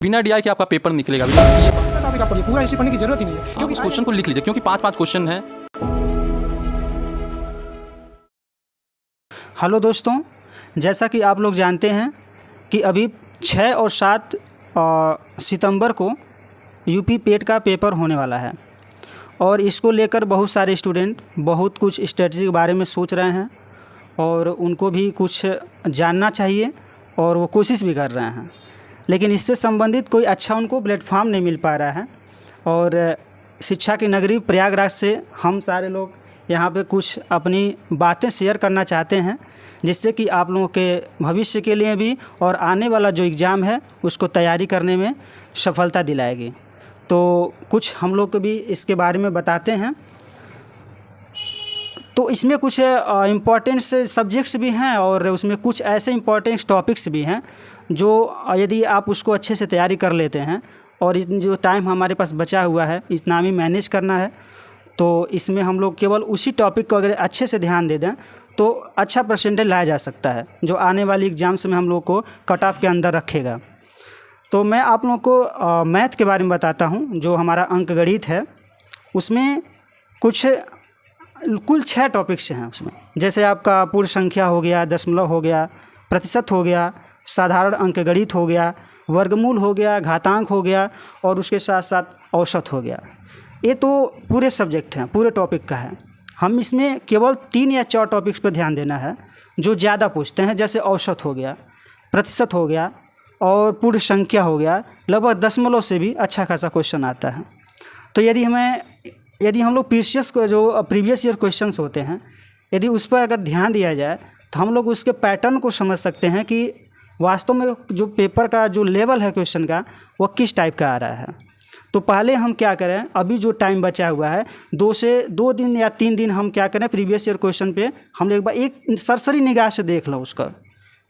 बिना डीआई के आपका पेपर निकलेगा। ये टॉपिक आप पढ़िए, पूरा हिस्ट्री पढ़ने की जरूरत ही नहीं है, क्योंकि इस क्वेश्चन को लिख लीजिए, क्योंकि 5-5 क्वेश्चन हैं। हेलो दोस्तों, जैसा कि आप लोग जानते हैं कि अभी 6 और 7 सितंबर को यूपी पेट का पेपर होने वाला है और इसको लेकर बहुत सारे स्टूडेंट बहुत कुछ स्ट्रेटजी के बारे में सोच रहे हैं और उनको भी कुछ जानना चाहिए और वो कोशिश भी कर रहे हैं, लेकिन इससे संबंधित कोई अच्छा उनको प्लेटफॉर्म नहीं मिल पा रहा है। और शिक्षा की नगरी प्रयागराज से हम सारे लोग यहाँ पे कुछ अपनी बातें शेयर करना चाहते हैं, जिससे कि आप लोगों के भविष्य के लिए भी और आने वाला जो एग्ज़ाम है उसको तैयारी करने में सफलता दिलाएगी। तो कुछ हम लोग को भी इसके बारे में बताते हैं। तो इसमें कुछ इम्पोर्टेंट सब्जेक्ट्स भी हैं और उसमें कुछ ऐसे इम्पोर्टेंट टॉपिक्स भी हैं जो यदि आप उसको अच्छे से तैयारी कर लेते हैं और जो टाइम हमारे पास बचा हुआ है इतना भी मैनेज करना है, तो इसमें हम लोग केवल उसी टॉपिक को अगर अच्छे से ध्यान दे दें तो अच्छा परसेंटेज लाया जा सकता है, जो आने वाली एग्ज़ाम्स में हम लोग को कट ऑफ के अंदर रखेगा। तो मैं आप लोगों को मैथ के बारे में बताता हूं, जो हमारा अंकगणित है उसमें कुछ कुल 6 टॉपिक्स हैं उसमें। जैसे आपका पूर्ण संख्या हो गया, दशमलव हो गया, प्रतिशत हो गया, साधारण अंकगणित हो गया, वर्गमूल हो गया, घातांक हो गया और उसके साथ साथ औसत हो गया। ये तो पूरे सब्जेक्ट हैं, पूरे टॉपिक का है। हम इसमें केवल 3 या 4 टॉपिक्स पर ध्यान देना है जो ज़्यादा पूछते हैं, जैसे औसत हो गया, प्रतिशत हो गया और पूर्ण संख्या हो गया। लगभग दशमलव से भी अच्छा खासा क्वेश्चन आता है। तो यदि हम लोग प्रीवियस ईयर क्वेश्चंस होते हैं, यदि उस पर अगर ध्यान दिया जाए तो हम लोग उसके पैटर्न को समझ सकते हैं कि वास्तव में जो पेपर का जो लेवल है क्वेश्चन का वो किस टाइप का आ रहा है। तो पहले हम क्या करें, अभी जो टाइम बचा हुआ है 2 दिन या 3 दिन हम क्या करें, प्रीवियस ईयर क्वेश्चन पे हम लोग एक बार एक सरसरी निगाह से देख लो उसका,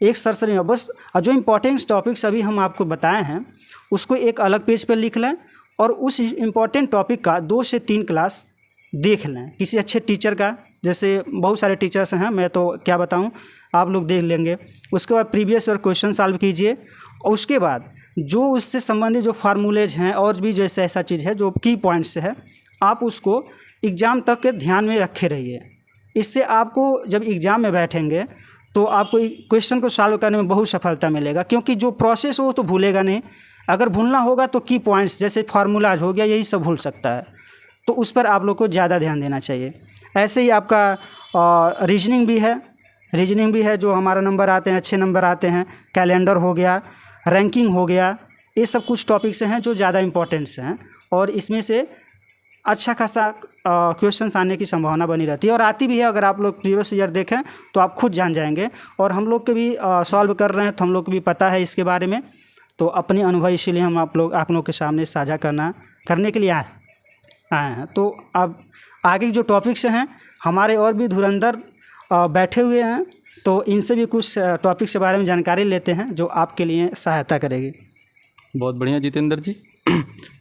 एक सरसरी में बस। और जो इम्पोर्टेंट टॉपिक्स अभी हम आपको बताए हैं उसको एक अलग पेज पर लिख लें और उस इम्पोर्टेंट टॉपिक का 2 से 3 क्लास देख लें किसी अच्छे टीचर का। जैसे बहुत सारे टीचर्स हैं, मैं तो क्या बताऊं, आप लोग देख लेंगे। उसके बाद प्रीवियस ईयर क्वेश्चन सॉल्व कीजिए और उसके बाद जो उससे संबंधित जो फार्मूलेज हैं और भी जैसे ऐसा चीज़ है जो की पॉइंट्स है, आप उसको एग्ज़ाम तक के ध्यान में रखे रहिए। इससे आपको जब एग्ज़ाम में बैठेंगे तो आपको क्वेश्चन को सॉल्व करने में बहुत सफलता मिलेगा, क्योंकि जो प्रोसेस हो तो भूलेगा नहीं। अगर भूलना होगा तो की पॉइंट्स जैसे फार्मूलाज हो गया, यही सब भूल सकता है, तो उस पर आप लोग को ज़्यादा ध्यान देना चाहिए। ऐसे ही आपका रीजनिंग भी है जो हमारा नंबर आते हैं, अच्छे नंबर आते हैं। कैलेंडर हो गया, रैंकिंग हो गया, ये सब कुछ टॉपिक्स हैं जो ज़्यादा इंपॉर्टेंट्स हैं और इसमें से अच्छा खासा क्वेश्चंस आने की संभावना बनी रहती है और आती भी है। अगर आप लोग प्रीवियस ईयर देखें तो आप खुद जान जाएंगे। और हम लोग के भी सॉल्व कर रहे हैं तो हम लोग को भी पता है इसके बारे में। तो अपने अनुभव इसीलिए हम आप लोगों के सामने साझा करने के लिए आए हैं। तो अब आगे जो टॉपिक्स हैं हमारे और भी धुरंधर बैठे हुए हैं, तो इनसे भी कुछ टॉपिक्स के बारे में जानकारी लेते हैं जो आपके लिए सहायता करेगी। बहुत बढ़िया जितेंद्र जी।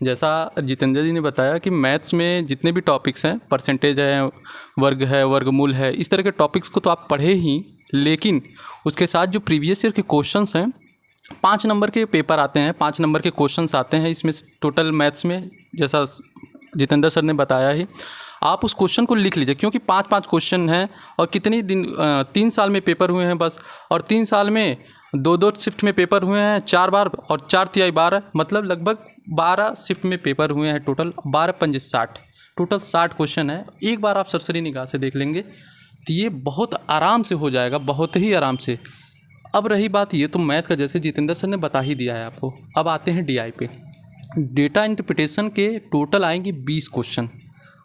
जैसा जितेंद्र जी ने बताया कि मैथ्स में जितने भी टॉपिक्स हैं, परसेंटेज है, वर्ग है, वर्गमूल है, इस तरह के टॉपिक्स को तो आप पढ़े ही, लेकिन उसके साथ जो प्रीवियस ईयर के क्वेश्चंस हैं, 5 नंबर के पेपर आते हैं, 5 नंबर के क्वेश्चंस आते हैं इसमें टोटल मैथ्स में। जैसा जितेंद्र सर ने बताया ही, आप उस क्वेश्चन को लिख लीजिए, क्योंकि 5-5 क्वेश्चन हैं और कितनी दिन 3 साल में पेपर हुए हैं बस, और 3 साल में 2-2 शिफ्ट में पेपर हुए हैं 4 बार और 4 तिहाई 12, मतलब लगभग 12 शिफ्ट में पेपर हुए हैं टोटल। 12 पंजे 60, टोटल 60 क्वेश्चन है। एक बार आप सरसरी निगाह से देख लेंगे तो ये बहुत आराम से हो जाएगा, बहुत ही आराम से। अब रही बात ये तो मैथ का, जैसे जितेंद्र सर ने बता ही दिया है आपको। अब आते हैं डीआई पे। डेटा इंटरप्रिटेशन के टोटल आएंगे 20 क्वेश्चन।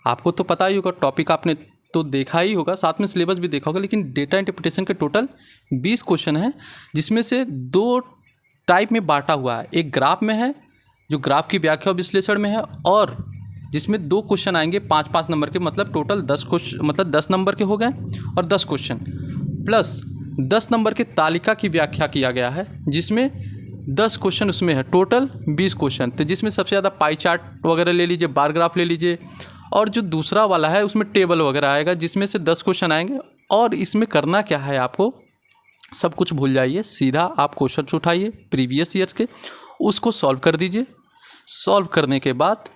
आपको तो पता ही होगा, टॉपिक आपने तो देखा ही होगा, साथ में सिलेबस भी देखा होगा, लेकिन डेटा इंटरप्रिटेशन के टोटल 20 क्वेश्चन हैं, जिसमें से 2 टाइप में बांटा हुआ है। एक ग्राफ में है, जो ग्राफ की व्याख्या और विश्लेषण में है, और जिसमें 2 क्वेश्चन आएंगे 5-5 नंबर के, मतलब टोटल 10 क्वेश्चन, मतलब 10 नंबर के हो गए, और 10 क्वेश्चन प्लस 10 नंबर के तालिका की व्याख्या किया गया है, जिसमें 10 क्वेश्चन उसमें है, टोटल 20 क्वेश्चन। तो जिसमें सबसे ज़्यादा पाई चार्ट वगैरह ले लीजिए, बार ग्राफ ले लीजिए, और जो दूसरा वाला है उसमें टेबल वगैरह आएगा, जिसमें से 10 क्वेश्चन आएंगे। और इसमें करना क्या है, आपको सब कुछ भूल जाइए, सीधा आप क्वेश्चन उठाइए प्रीवियस ईयर्स के, उसको सॉल्व कर दीजिए। सॉल्व करने के बाद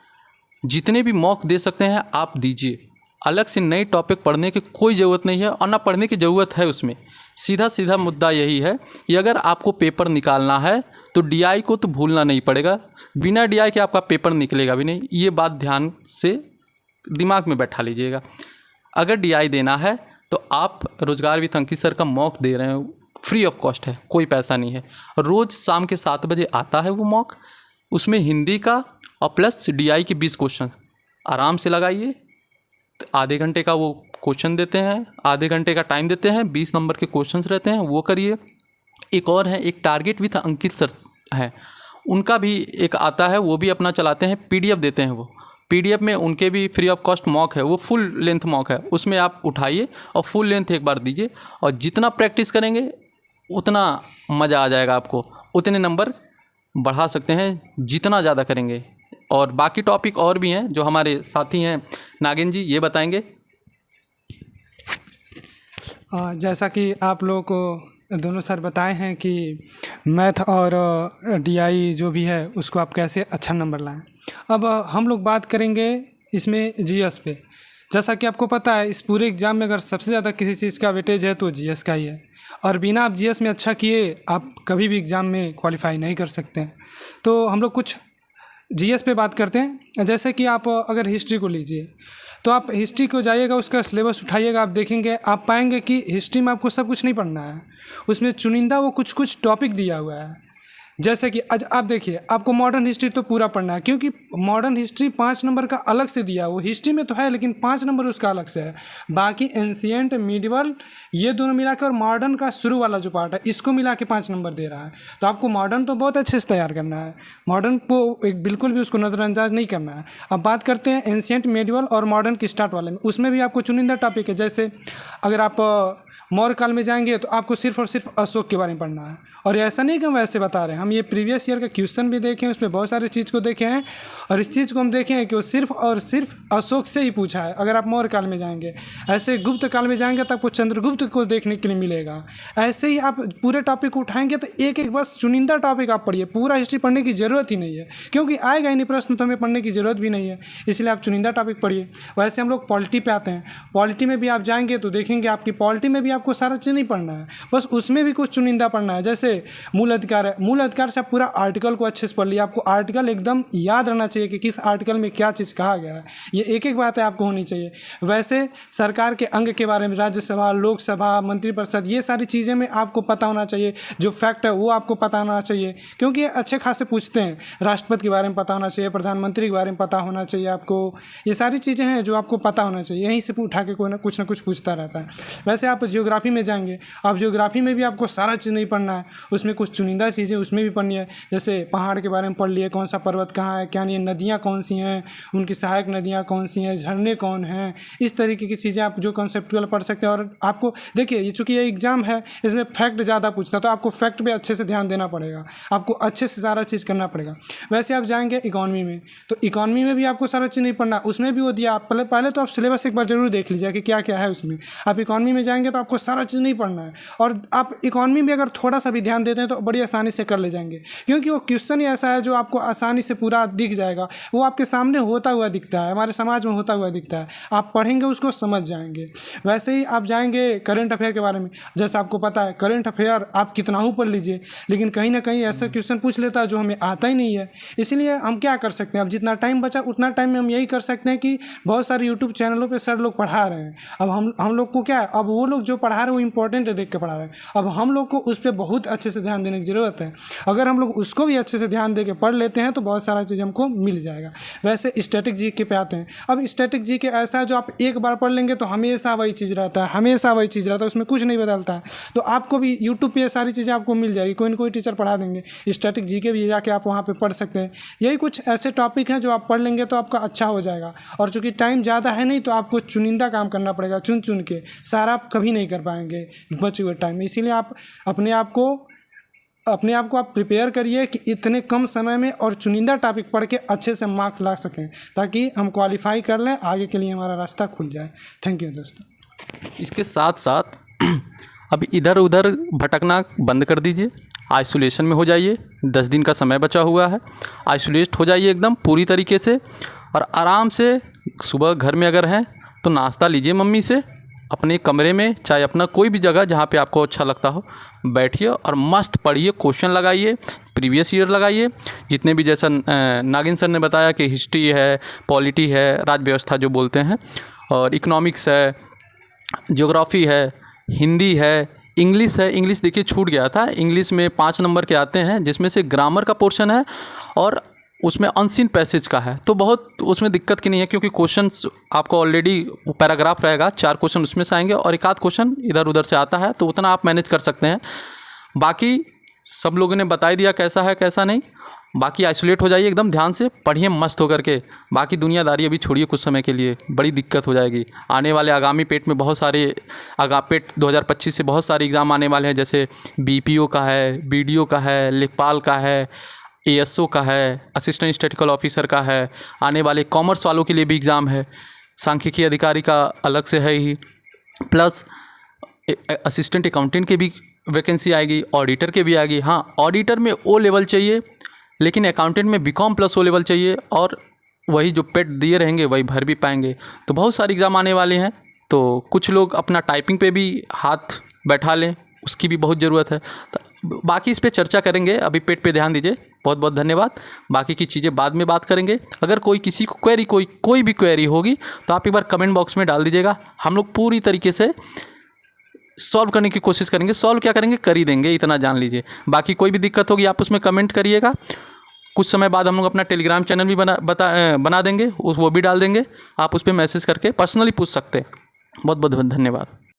जितने भी मॉक दे सकते हैं आप दीजिए। अलग से नई टॉपिक पढ़ने की कोई ज़रूरत नहीं है और ना पढ़ने की ज़रूरत है उसमें। सीधा सीधा मुद्दा यही है कि अगर आपको पेपर निकालना है तो डीआई को तो भूलना नहीं पड़ेगा। बिना डीआई के आपका पेपर निकलेगा भी नहीं। ये बात ध्यान से दिमाग में बैठा लीजिएगा। अगर डीआई देना है तो आप रोजगार विथ अंकित सर का मॉक दे रहे हो, फ्री ऑफ कॉस्ट है, कोई पैसा नहीं है। रोज़ शाम के 7 बजे आता है वो मॉक। उसमें हिंदी का और प्लस डीआई के 20 क्वेश्चन आराम से लगाइए। आधे घंटे का वो क्वेश्चन देते हैं, आधे घंटे का टाइम देते हैं, 20 नंबर के क्वेश्चंस रहते हैं, वो करिए। एक और है, एक टारगेट विथ अंकित सर है, उनका भी एक आता है, वो भी अपना चलाते हैं, पीडीएफ देते हैं। वो पीडीएफ में उनके भी फ्री ऑफ कॉस्ट मॉक है, वो फुल लेंथ मॉक है। उसमें आप उठाइए और फुल लेंथ एक बार दीजिए और जितना प्रैक्टिस करेंगे उतना मज़ा आ जाएगा आपको, उतने नंबर बढ़ा सकते हैं जितना ज़्यादा करेंगे। और बाकी टॉपिक और भी हैं जो हमारे साथी हैं नागिन जी, ये बताएंगे। जैसा कि आप लोग को दोनों सर बताए हैं कि मैथ और डीआई जो भी है उसको आप कैसे अच्छा नंबर लाएं। अब हम लोग बात करेंगे इसमें जीएस पे। जैसा कि आपको पता है इस पूरे एग्ज़ाम में अगर सबसे ज़्यादा किसी चीज़ का वेटेज है तो जीएस का ही है, और बिना आप जीएस में अच्छा किए आप कभी भी एग्ज़ाम में क्वालिफाई नहीं कर सकते हैं। तो हम लोग कुछ जीएस पे बात करते हैं। जैसे कि आप अगर हिस्ट्री को लीजिए तो आप हिस्ट्री को जाइएगा, उसका सिलेबस उठाइएगा, आप देखेंगे, आप पाएंगे कि हिस्ट्री में आपको सब कुछ नहीं पढ़ना है। उसमें चुनिंदा वो कुछ टॉपिक दिया हुआ है। जैसे कि आज आप देखिए, आपको मॉडर्न हिस्ट्री तो पूरा पढ़ना है, क्योंकि मॉडर्न हिस्ट्री 5 नंबर का अलग से दिया है। वो हिस्ट्री में तो है लेकिन 5 नंबर उसका अलग से है। बाकी एंशिएंट, मिडिवल, ये दोनों मिला के और मॉडर्न का शुरू वाला जो पार्ट है इसको मिला के 5 नंबर दे रहा है। तो आपको मॉडर्न तो बहुत अच्छे से तैयार करना है, मॉडर्न को एक बिल्कुल भी उसको नज़रअंदाज नहीं करना है। अब बात करते हैं एंशिएंट, मिडिवल और मॉडर्न की स्टार्ट वाले में। उसमें भी आपको चुनिंदा टॉपिक है। जैसे अगर आप मौर्य काल में जाएंगे तो आपको सिर्फ और सिर्फ अशोक के बारे में पढ़ना है। और ऐसा नहीं कि हम वैसे बता रहे हैं, हम ये प्रीवियस ईयर का क्वेश्चन भी देखे हैं, उसमें बहुत सारी चीज़ को देखे हैं और इस चीज़ को हम देखे हैं कि वो सिर्फ और सिर्फ अशोक से ही पूछा है। अगर आप मौर्य काल में जाएंगे, ऐसे गुप्त काल में जाएंगे तो आपको चंद्रगुप्त को देखने के लिए मिलेगा। ऐसे ही आप पूरे टॉपिक को उठाएंगे तो एक एक बस चुनिंदा टॉपिक आप पढ़िए, पूरा हिस्ट्री पढ़ने की ज़रूरत ही नहीं है, क्योंकि आएगा ही नहीं प्रश्न तो हमें पढ़ने की ज़रूरत भी नहीं है। इसलिए आप चुनिंदा टॉपिक पढ़िए। वैसे हम लोग पॉलिटी पे आते हैं। पॉलिटी में भी आप जाएंगे तो देखेंगे आपकी पॉलिटी में भी आपको सारा चीज़ नहीं पढ़ना है, बस उसमें भी कुछ चुनिंदा पढ़ना है। जैसे मूल अधिकार है, मूल अधिकार से आप पूरा आर्टिकल को अच्छे से पढ़ लिया। आपको आर्टिकल एकदम याद रहना चाहिए कि किस आर्टिकल में क्या चीज़ कहा गया है, ये एक एक बात है आपको होनी चाहिए। वैसे सरकार के अंग के बारे में, राज्यसभा, लोकसभा, मंत्रिपरिषद, ये सारी चीज़ें में आपको पता होना चाहिए। जो फैक्ट है वो आपको पता होना चाहिए, क्योंकि ये अच्छे खासे पूछते हैं। राष्ट्रपति के बारे में पता होना चाहिए, प्रधानमंत्री के बारे में पता होना चाहिए आपको। ये सारी चीज़ें हैं जो आपको पता होना चाहिए, यहीं से उठा के कोई ना कुछ पूछता रहता है। वैसे आप जियोग्राफी में जाएंगे, आप जियोग्राफी में भी आपको सारा चीज़ नहीं पढ़ना है, उसमें कुछ चुनिंदा चीज़ें उसमें भी पढ़नी है। जैसे पहाड़ के बारे में पढ़ लिए, कौन सा पर्वत कहाँ है, क्या नहीं है, नदियाँ कौन सी हैं, उनकी सहायक नदियाँ कौन सी हैं, झरने कौन हैं, इस तरीके की चीज़ें आप जो कॉन्सेप्चुअल पढ़ सकते हैं। और आपको देखिए, ये चूँकि ये एग्ज़ाम है, इसमें फैक्ट ज़्यादा पूछता है, तो आपको फैक्ट पे अच्छे से ध्यान देना पड़ेगा, आपको अच्छे से सारा चीज़ करना पड़ेगा। वैसे आप जाएंगे इकॉनमी में, तो इकॉनमी में भी आपको सारा चीज़ नहीं पढ़ना, उसमें भी वो दिया। पहले तो आप सिलेबस एक बार जरूर देख लीजिए कि क्या क्या है उसमें। आप इकॉनमी में जाएंगे तो आपको सारा चीज़ नहीं पढ़ना है, और आप इकॉनमी में अगर थोड़ा सा भी ध्यान देते हैं तो बड़ी आसानी से कर ले जाएंगे, क्योंकि वो क्वेश्चन ही ऐसा है जो आपको आसानी से पूरा दिख जाएगा। वो आपके सामने होता हुआ दिखता है, हमारे समाज में होता हुआ दिखता है, आप पढ़ेंगे उसको समझ जाएंगे। वैसे ही आप जाएंगे करंट अफेयर के बारे में। जैसे आपको पता है करंट अफेयर आप कितना ही पढ़ लीजिए, लेकिन कहीं ना कहीं ऐसा क्वेश्चन पूछ लेता है जो हमें आता ही नहीं है। इसलिए हम क्या कर सकते हैं, अब जितना टाइम बचा उतना टाइम में हम यही कर सकते हैं कि बहुत सारे यूट्यूब चैनलों पर सर लोग पढ़ा रहे हैं। अब हम लोग को क्या है, अब वो लोग जो पढ़ा रहे हैं वो इंपॉर्टेंट है देख के पढ़ा रहे हैं। अब हम लोग को उस पर बहुत अच्छे से ध्यान देने की ज़रूरत है। अगर हम लोग उसको भी अच्छे से ध्यान दे के पढ़ लेते हैं तो बहुत सारा चीज़ हमको मिल जाएगा। वैसे स्टैटिक जीके पे आते हैं। अब स्टैटिक जीके ऐसा है जो आप एक बार पढ़ लेंगे तो हमेशा वही चीज़ रहता है, हमेशा वही चीज़ रहता है, उसमें कुछ नहीं बदलता है। तो आपको भी यूट्यूब पे ये सारी चीज़ें आपको मिल जाएगी, कोई ना कोई टीचर पढ़ा देंगे। स्टैटिक जीके भी जाके आप वहाँ पर पढ़ सकते हैं। यही कुछ ऐसे टॉपिक हैं जो आप पढ़ लेंगे तो आपका अच्छा हो जाएगा। और चूँकि टाइम ज़्यादा है नहीं तो आपको चुनिंदा काम करना पड़ेगा, चुन चुन के, सारा आप कभी नहीं कर पाएंगे बचे हुए टाइम में। इसीलिए आप अपने आप को आप प्रिपेयर करिए कि इतने कम समय में और चुनिंदा टॉपिक पढ़ के अच्छे से मार्क्स ला सकें, ताकि हम क्वालिफाई कर लें, आगे के लिए हमारा रास्ता खुल जाए। थैंक यू दोस्तों। इसके साथ साथ अब इधर उधर भटकना बंद कर दीजिए। आइसोलेशन में हो जाइए, 10 दिन का समय बचा हुआ है। आइसोलेट हो जाइए एकदम पूरी तरीके से, और आराम से सुबह घर में अगर हैं तो नाश्ता लीजिए मम्मी से, अपने कमरे में चाहे अपना कोई भी जगह जहाँ पे आपको अच्छा लगता हो बैठिए और मस्त पढ़िए, क्वेश्चन लगाइए, प्रीवियस ईयर लगाइए, जितने भी, जैसा नागिन सर ने बताया कि हिस्ट्री है, पॉलिटी है, राज्य व्यवस्था जो बोलते हैं, और इकोनॉमिक्स है, ज्योग्राफी है, हिंदी है, इंग्लिश है। इंग्लिश देखिए छूट गया था, इंग्लिश में 5 नंबर के आते हैं, जिसमें से ग्रामर का पोर्शन है और उसमें अनसीन पैसेज का है, तो बहुत उसमें दिक्कत की नहीं है, क्योंकि क्वेश्चंस आपको ऑलरेडी पैराग्राफ रहेगा, 4 क्वेश्चन उसमें से आएंगे और एक आध क्वेश्चन इधर उधर से आता है, तो उतना आप मैनेज कर सकते हैं। बाकी सब लोगों ने बता ही दिया कैसा है कैसा नहीं। बाकी आइसोलेट हो जाइए एकदम, ध्यान से पढ़िए मस्त होकर के। बाकी दुनियादारी अभी छोड़िए कुछ समय के लिए, बड़ी दिक्कत हो जाएगी आने वाले आगामी पेट में। बहुत सारे पेट 2025 से बहुत सारे एग्ज़ाम आने वाले हैं, जैसे BPO का है, BDO का है, लेखपाल का है, ASO का है, असिस्टेंट स्टैटिस्टिकल ऑफिसर का है, आने वाले कॉमर्स वालों के लिए भी एग्ज़ाम है, सांख्यिकी अधिकारी का अलग से है ही, प्लस असिस्टेंट अकाउंटेंट के भी वैकेंसी आएगी, ऑडिटर के भी आएगी। हाँ, ऑडिटर में O लेवल चाहिए, लेकिन अकाउंटेंट में BCom + O लेवल चाहिए, और वही जो पेट दिए रहेंगे वही भर भी पाएंगे। तो बहुत सारे एग्ज़ाम आने वाले हैं, तो कुछ लोग अपना टाइपिंग पे भी हाथ बैठा लें, उसकी भी बहुत ज़रूरत है। तो बाकी इस पे चर्चा करेंगे, अभी पेट पे ध्यान दीजिए। बहुत बहुत धन्यवाद। बाकी की चीज़ें बाद में बात करेंगे। अगर कोई किसी को क्वेरी कोई भी क्वेरी होगी तो आप एक बार कमेंट बॉक्स में डाल दीजिएगा, हम लोग पूरी तरीके से सॉल्व करने की कोशिश करेंगे। सॉल्व क्या करेंगे, कर ही देंगे, इतना जान लीजिए। बाकी कोई भी दिक्कत होगी आप उसमें कमेंट करिएगा। कुछ समय बाद हम लोग अपना टेलीग्राम चैनल भी बना देंगे, वो भी डाल देंगे, आप उस पर मैसेज करके पर्सनली पूछ सकते हैं। बहुत बहुत धन्यवाद।